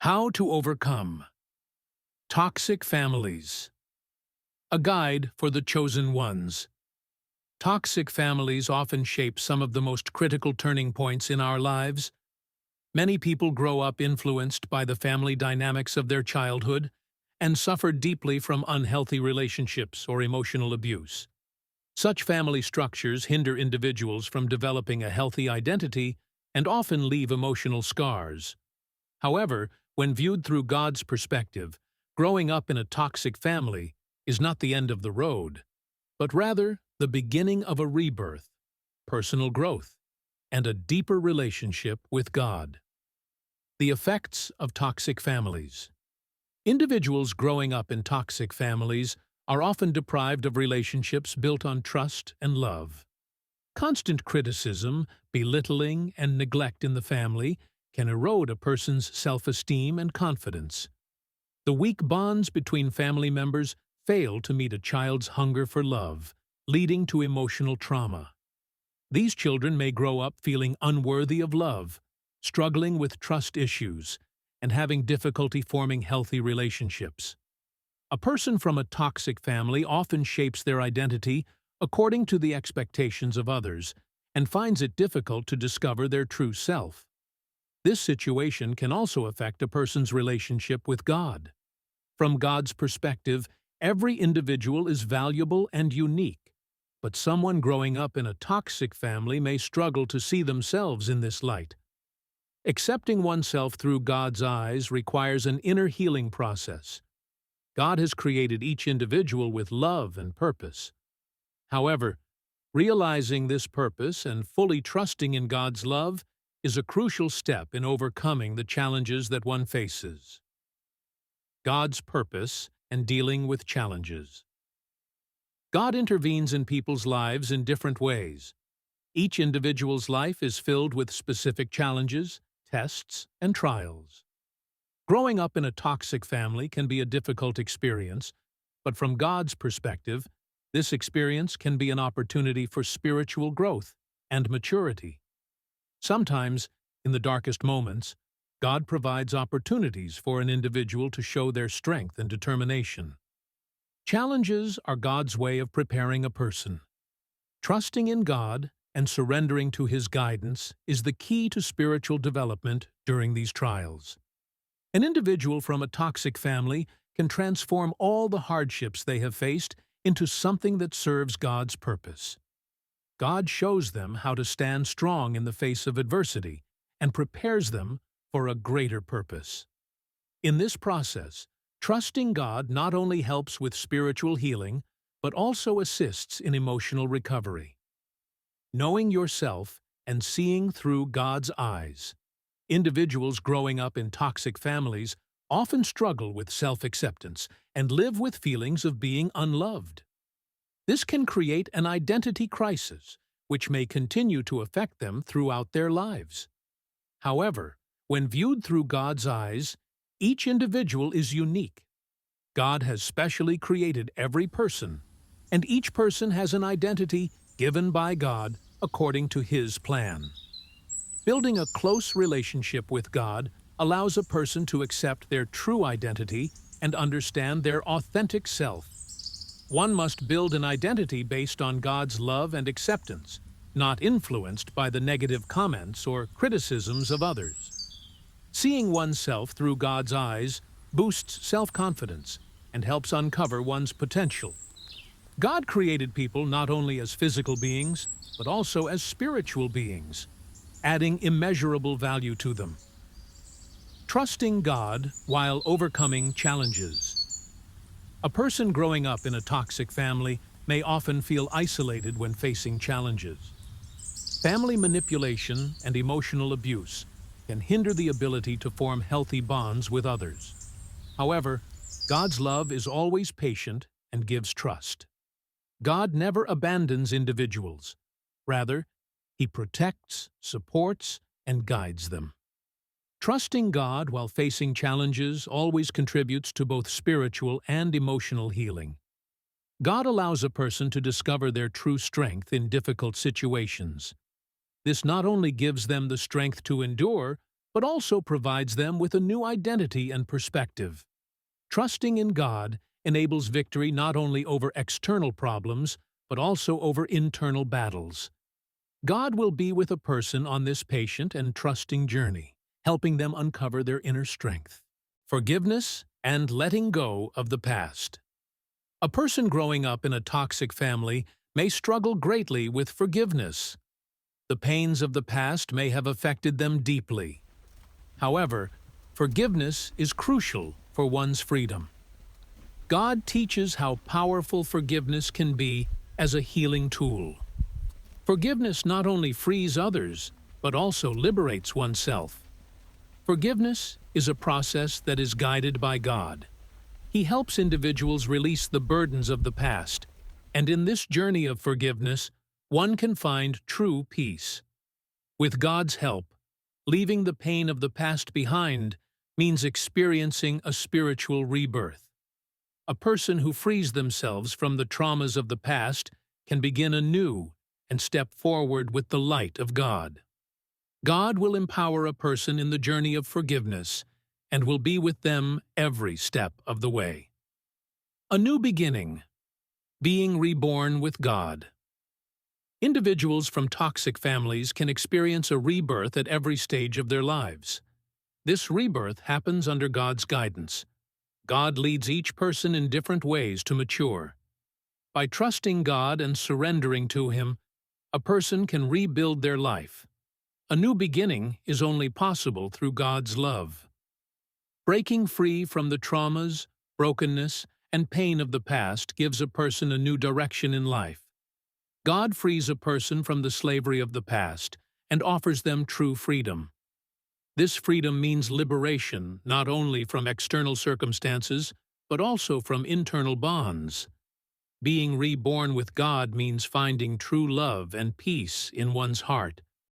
How to overcome toxic families. A guide for the chosen ones. Toxic families often shape some of the most critical turning points in our lives. Many people grow up influenced by the family dynamics of their childhood and suffer deeply from unhealthy relationships or emotional abuse. Such family structures hinder individuals from developing a healthy identity and often leave emotional scars. However, when viewed through God's perspective, growing up in a toxic family is not the end of the road, but rather the beginning of a rebirth, personal growth, and a deeper relationship with God. The effects of toxic families. Individuals growing up in toxic families are often deprived of relationships built on trust and love. Constant criticism, belittling, and neglect in the family can erode a person's self-esteem and confidence. The weak bonds between family members fail to meet a child's hunger for love, leading to emotional trauma. These children may grow up feeling unworthy of love, struggling with trust issues, and having difficulty forming healthy relationships. A person from a toxic family often shapes their identity according to the expectations of others and finds it difficult to discover their true self. This situation can also affect a person's relationship with God. From God's perspective, every individual is valuable and unique, but someone growing up in a toxic family may struggle to see themselves in this light. Accepting oneself through God's eyes requires an inner healing process. God has created each individual with love and purpose. However, realizing this purpose and fully trusting in God's love is a crucial step in overcoming the challenges that one faces. God's purpose and dealing with challenges. God intervenes in people's lives in different ways. Each individual's life is filled with specific challenges, tests, and trials. Growing up in a toxic family can be a difficult experience, but from God's perspective, this experience can be an opportunity for spiritual growth and maturity. Sometimes, in the darkest moments, God provides opportunities for an individual to show their strength and determination. Challenges are God's way of preparing a person. Trusting in God and surrendering to His guidance is the key to spiritual development during these trials. An individual from a toxic family can transform all the hardships they have faced into something that serves God's purpose. God shows them how to stand strong in the face of adversity and prepares them for a greater purpose. In this process, trusting God not only helps with spiritual healing, but also assists in emotional recovery. Knowing yourself and seeing through God's eyes. Individuals growing up in toxic families often struggle with self-acceptance and live with feelings of being unloved. This can create an identity crisis, which may continue to affect them throughout their lives. However, when viewed through God's eyes, each individual is unique. God has specially created every person, and each person has an identity given by God according to His plan. Building a close relationship with God allows a person to accept their true identity and understand their authentic self. One must build an identity based on God's love and acceptance, not influenced by the negative comments or criticisms of others. Seeing oneself through God's eyes boosts self-confidence and helps uncover one's potential. God created people not only as physical beings, but also as spiritual beings, adding immeasurable value to them. Trusting God while overcoming challenges. A person growing up in a toxic family may often feel isolated when facing challenges. Family manipulation and emotional abuse can hinder the ability to form healthy bonds with others. However, God's love is always patient and gives trust. God never abandons individuals. Rather, He protects, supports, and guides them. Trusting God while facing challenges always contributes to both spiritual and emotional healing. God allows a person to discover their true strength in difficult situations. This not only gives them the strength to endure, but also provides them with a new identity and perspective. Trusting in God enables victory not only over external problems, but also over internal battles. God will be with a person on this patient and trusting journey, helping them uncover their inner strength. Forgiveness and letting go of the past. A person growing up in a toxic family may struggle greatly with forgiveness. The pains of the past may have affected them deeply. However, forgiveness is crucial for one's freedom. God teaches how powerful forgiveness can be as a healing tool. Forgiveness not only frees others, but also liberates oneself. Forgiveness is a process that is guided by God. He helps individuals release the burdens of the past, and in this journey of forgiveness, one can find true peace. With God's help, leaving the pain of the past behind means experiencing a spiritual rebirth. A person who frees themselves from the traumas of the past can begin anew and step forward with the light of God. God will empower a person in the journey of forgiveness and will be with them every step of the way. A new beginning. Being reborn with God. Individuals from toxic families can experience a rebirth at every stage of their lives. This rebirth happens under God's guidance. God leads each person in different ways to mature. By trusting God and surrendering to Him, a person can rebuild their life. A new beginning is only possible through God's love. Breaking free from the traumas, brokenness, and pain of the past gives a person a new direction in life. God frees a person from the slavery of the past and offers them true freedom. This freedom means liberation not only from external circumstances, but also from internal bonds. Being reborn with God means finding true love and peace in one's heart.